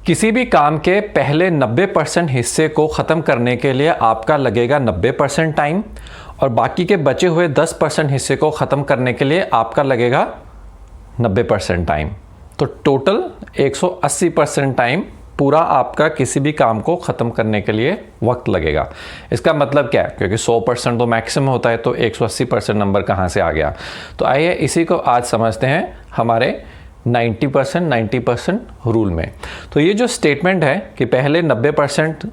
किसी भी काम के पहले 90% हिस्से को ख़त्म करने के लिए आपका लगेगा 90% टाइम और बाकी के बचे हुए 10% हिस्से को ख़त्म करने के लिए आपका लगेगा 90% टाइम। तो टोटल 180% टाइम पूरा आपका किसी भी काम को ख़त्म करने के लिए वक्त लगेगा। इसका मतलब क्या है, क्योंकि 100% तो मैक्सिमम होता है, तो 180% नंबर कहाँ से आ गया। तो आइए इसी को आज समझते हैं हमारे 90% रूल में। तो ये जो स्टेटमेंट है कि पहले 90%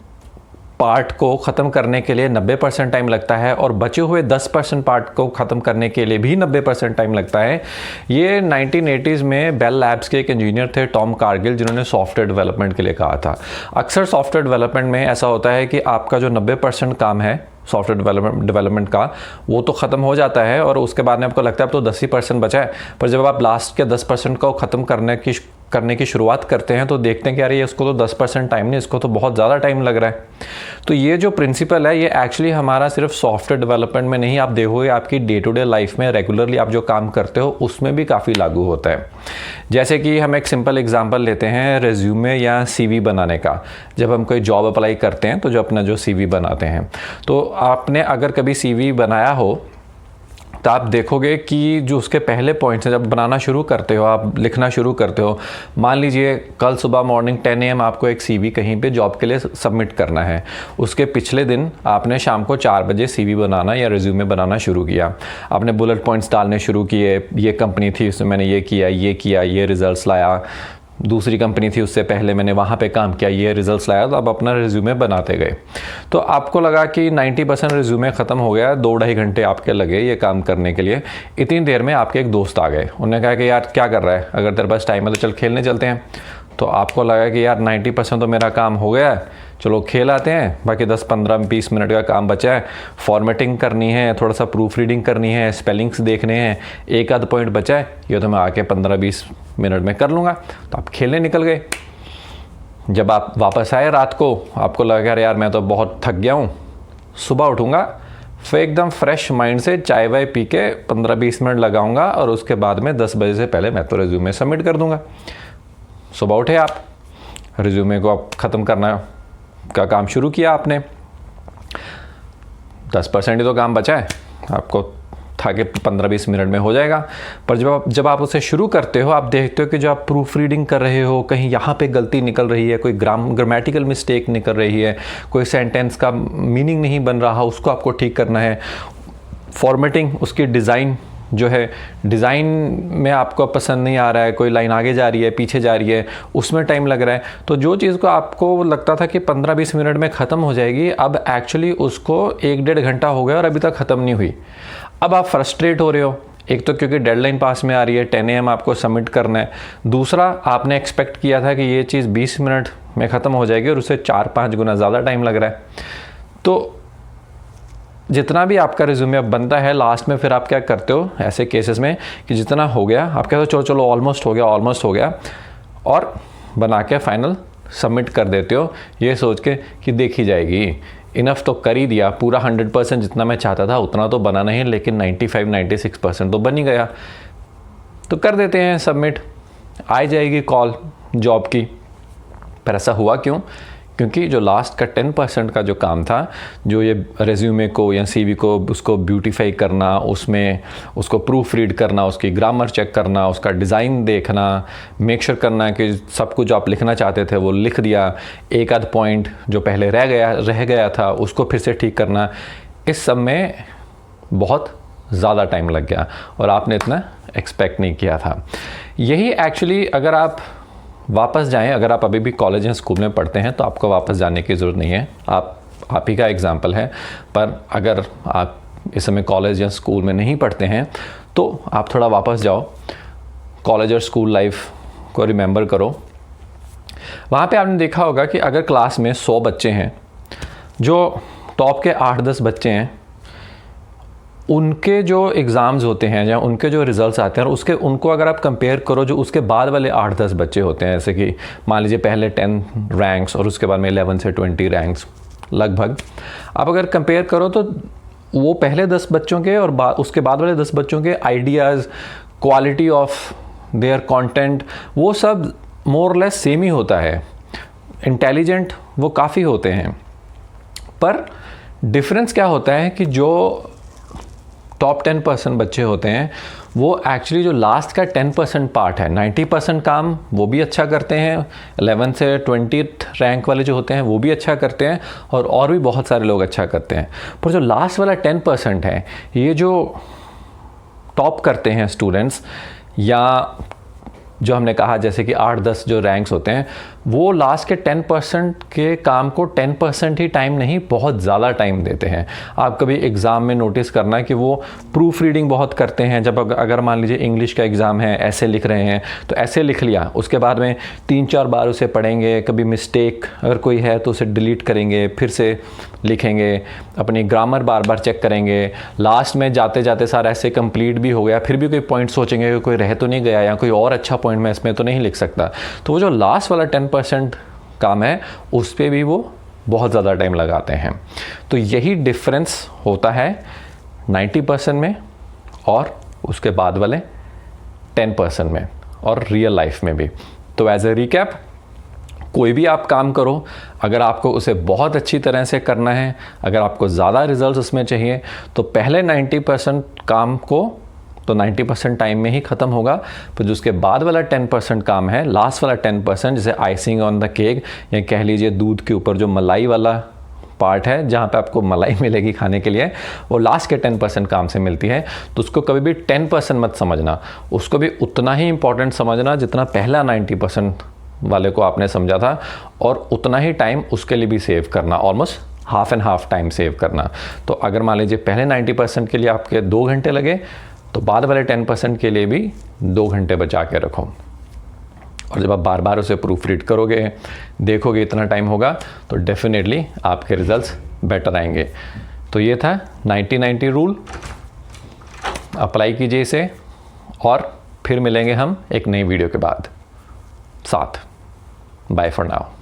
पार्ट को ख़त्म करने के लिए 90% टाइम लगता है और बचे हुए 10% पार्ट को ख़त्म करने के लिए भी 90% टाइम लगता है, ये 1980s में बेल लैब्स के एक इंजीनियर थे टॉम कारगिल, जिन्होंने सॉफ्टवेयर डेवलपमेंट के लिए कहा था। अक्सर सॉफ्टवेयर डेवलपमेंट में ऐसा होता है कि आपका जो 90% काम है सॉफ्टवेयर डेवलपमेंट का, वो तो ख़त्म हो जाता है और उसके बाद में आपको लगता है अब तो 10% बचा है। पर जब आप लास्ट के 10% को ख़त्म करने की शुरुआत करते हैं तो देखते हैं कि यार ये इसको तो 10% टाइम नहीं, इसको तो बहुत ज़्यादा टाइम लग रहा है। तो ये जो प्रिंसिपल है ये एक्चुअली हमारा सिर्फ सॉफ्टवेयर डेवलपमेंट में नहीं, आप देखोगे आपकी डे टू डे लाइफ में रेगुलरली आप जो काम करते हो उसमें भी काफ़ी लागू होता है। जैसे कि हम एक सिंपल एग्जांपल लेते हैं रेज्यूमे या सीवी बनाने का। जब हम कोई जॉब अप्लाई करते हैं तो जो अपना जो सीवी बनाते हैं, तो आपने अगर कभी सीवी बनाया हो तो आप देखोगे कि जो उसके पहले पॉइंट्स हैं, जब बनाना शुरू करते हो, आप लिखना शुरू करते हो, मान लीजिए कल सुबह मॉर्निंग 10 AM आपको एक सीवी कहीं पे जॉब के लिए सबमिट करना है। उसके पिछले दिन आपने शाम को 4 बजे सीवी बनाना या रिज्यूमे बनाना शुरू किया। आपने बुलेट पॉइंट्स डालने शुरू किए, ये कंपनी थी उसमें मैंने ये किया, ये रिजल्ट्स लाया, दूसरी कंपनी थी उससे पहले मैंने वहाँ पे काम किया, ये रिजल्ट्स लाया, तो आप अपना रिज्यूमे बनाते गए। तो आपको लगा कि 90% रिज्यूमे ख़त्म हो गया, 2-2.5 घंटे आपके लगे ये काम करने के लिए। इतनी देर में आपके एक दोस्त आ गए, उन्होंने कहा कि यार क्या कर रहा है, अगर तेरे पास टाइम है तो चल खेलने चलते हैं। तो आपको लगा कि यार 90% तो मेरा काम हो गया है, चलो खेल आते हैं, बाकी 10-15-20 मिनट का काम बचा है, फॉर्मेटिंग करनी है, थोड़ा सा प्रूफ रीडिंग करनी है, स्पेलिंग्स देखने हैं, एक आध पॉइंट बचा है, ये तो मैं आके 15-20 मिनट में कर लूँगा। तो आप खेलने निकल गए। जब आप वापस आए रात को, आपको लगा यार मैं तो बहुत थक गया हूँ, सुबह उठूँगा फिर एकदम फ्रेश माइंड से चाय वाय पी के 15-20 मिनट लगाऊंगा और उसके बाद में 10 बजे से पहले मैं तो रिज्यूमे सबमिट कर दूँगा। सुबह उठे आप, रिज्यूमे को आप ख़त्म करना का काम शुरू किया आपने, 10% ही तो काम बचा है, आपको था कि 15-20 मिनट में हो जाएगा। पर जब आप उसे शुरू करते हो, आप देखते हो कि जो आप प्रूफ रीडिंग कर रहे हो, कहीं यहाँ पे गलती निकल रही है, कोई ग्रामेटिकल मिस्टेक निकल रही है, कोई सेंटेंस का मीनिंग नहीं बन रहा, उसको आपको ठीक करना है। फॉर्मेटिंग, उसकी डिज़ाइन जो है, डिज़ाइन में आपको पसंद नहीं आ रहा है, कोई लाइन आगे जा रही है, पीछे जा रही है, उसमें टाइम लग रहा है। तो जो चीज़ को आपको लगता था कि 15-20 मिनट में ख़त्म हो जाएगी, अब एक्चुअली उसको 1-1.5 घंटा हो गया और अभी तक ख़त्म नहीं हुई। अब आप फ्रस्ट्रेट हो रहे हो, एक तो क्योंकि डेडलाइन पास में आ रही है, 10 AM आपको सबमिट करना है। दूसरा, आपने एक्सपेक्ट किया था कि ये चीज़ 20 मिनट में ख़त्म हो जाएगी और उससे 4-5 गुना ज़्यादा टाइम लग रहा है। तो जितना भी आपका रिज्यूमे अब बनता है, लास्ट में फिर आप क्या करते हो ऐसे केसेस में कि जितना हो गया आप कहते हो चलो ऑलमोस्ट हो गया और बना के फाइनल सबमिट कर देते हो, ये सोच के कि देखी जाएगी, इनफ तो कर ही दिया, पूरा 100% जितना मैं चाहता था उतना तो बना नहीं, लेकिन 95-96% तो बन ही गया, तो कर देते हैं सबमिट, आ जाएगी कॉल जॉब की। पर ऐसा हुआ क्यों? क्योंकि जो लास्ट का 10% का जो काम था, जो ये रेज्यूमे को या सीवी को उसको ब्यूटीफाई करना, उसमें उसको प्रूफ रीड करना, उसकी ग्रामर चेक करना, उसका डिज़ाइन देखना, मेक श्योर करना कि सब कुछ जो आप लिखना चाहते थे वो लिख दिया, एक आध पॉइंट जो पहले रह गया था उसको फिर से ठीक करना, इस सब में बहुत ज़्यादा टाइम लग गया और आपने इतना एक्सपेक्ट नहीं किया था। यही एक्चुअली अगर आप वापस जाएं, अगर आप अभी भी कॉलेज या स्कूल में पढ़ते हैं तो आपको वापस जाने की ज़रूरत नहीं है, आप ही का एग्जाम्पल है। पर अगर आप इस समय कॉलेज या स्कूल में नहीं पढ़ते हैं तो आप थोड़ा वापस जाओ, कॉलेज और स्कूल लाइफ को रिमेंबर करो। वहाँ पे आपने देखा होगा कि अगर क्लास में 100 बच्चे हैं, जो टॉप के 8-10 बच्चे हैं, उनके जो एग्ज़ाम्स होते हैं या उनके जो रिज़ल्ट्स आते हैं और उनको अगर आप कंपेयर करो जो उसके बाद वाले 8-10 बच्चे होते हैं, जैसे कि मान लीजिए पहले 10 रैंक्स और उसके बाद में 11 से 20 रैंक्स लगभग, आप अगर कंपेयर करो तो वो पहले 10 बच्चों के और उसके बाद वाले 10 बच्चों के ideas, quality of their content, वो सब मोर लेस सेम ही होता है। इंटेलिजेंट वो काफ़ी होते हैं, पर डिफरेंस क्या होता है कि जो टॉप 10% बच्चे होते हैं वो एक्चुअली जो लास्ट का 10% पार्ट है, 90% काम वो भी अच्छा करते हैं, 11 से 20th रैंक वाले जो होते हैं वो भी अच्छा करते हैं, और भी बहुत सारे लोग अच्छा करते हैं। पर जो लास्ट वाला 10% है, ये जो टॉप करते हैं स्टूडेंट्स, या जो हमने कहा जैसे कि 8-10 जो रैंक्स होते हैं, वो लास्ट के 10% के काम को 10% ही टाइम नहीं, बहुत ज़्यादा टाइम देते हैं। आप कभी एग्ज़ाम में नोटिस करना कि वो प्रूफ रीडिंग बहुत करते हैं। जब अगर मान लीजिए इंग्लिश का एग्ज़ाम है, ऐसे लिख रहे हैं, तो ऐसे लिख लिया, उसके बाद में 3-4 बार उसे पढ़ेंगे, कभी मिस्टेक अगर कोई है तो उसे डिलीट करेंगे, फिर से लिखेंगे, अपनी ग्रामर बार बार चेक करेंगे, लास्ट में जाते जाते सारा ऐसे कंप्लीट भी हो गया, फिर भी कोई पॉइंट सोचेंगे कि कोई रह तो नहीं गया या कोई और अच्छा पॉइंट मैं इसमें तो नहीं लिख सकता। तो वो जो लास्ट वाला 10% काम है उस पर भी वो बहुत ज़्यादा टाइम लगाते हैं। तो यही डिफरेंस होता है 90% में और उसके बाद वाले 10% में, और रियल लाइफ में भी। तो एज ए रिकैप, कोई भी आप काम करो, अगर आपको उसे बहुत अच्छी तरह से करना है, अगर आपको ज़्यादा रिजल्ट्स उसमें चाहिए, तो पहले 90% काम को तो 90% टाइम में ही ख़त्म होगा। पर जो उसके बाद वाला 10% काम है, लास्ट वाला 10%, जैसे आइसिंग ऑन द केक, या कह लीजिए दूध के ऊपर जो मलाई वाला पार्ट है जहाँ पे आपको मलाई मिलेगी खाने के लिए, वो लास्ट के 10% काम से मिलती है। तो उसको कभी भी 10% मत समझना, उसको भी उतना ही इंपॉर्टेंट समझना जितना पहला 90% वाले को आपने समझा था, और उतना ही टाइम उसके लिए भी सेव करना, almost half and half time save करना। तो अगर मान लीजिए पहले 90% के लिए आपके 2 घंटे लगे, तो बाद वाले 10% के लिए भी 2 घंटे बचा के रखो। और जब आप बार बार उसे प्रूफ रीड करोगे, देखोगे इतना टाइम होगा, तो डेफिनेटली आपके रिजल्ट्स बेटर आएंगे। तो ये था 90-90 रूल, अप्लाई कीजिए इसे, और फिर मिलेंगे हम एक नई वीडियो के बाद साथ। Bye for now.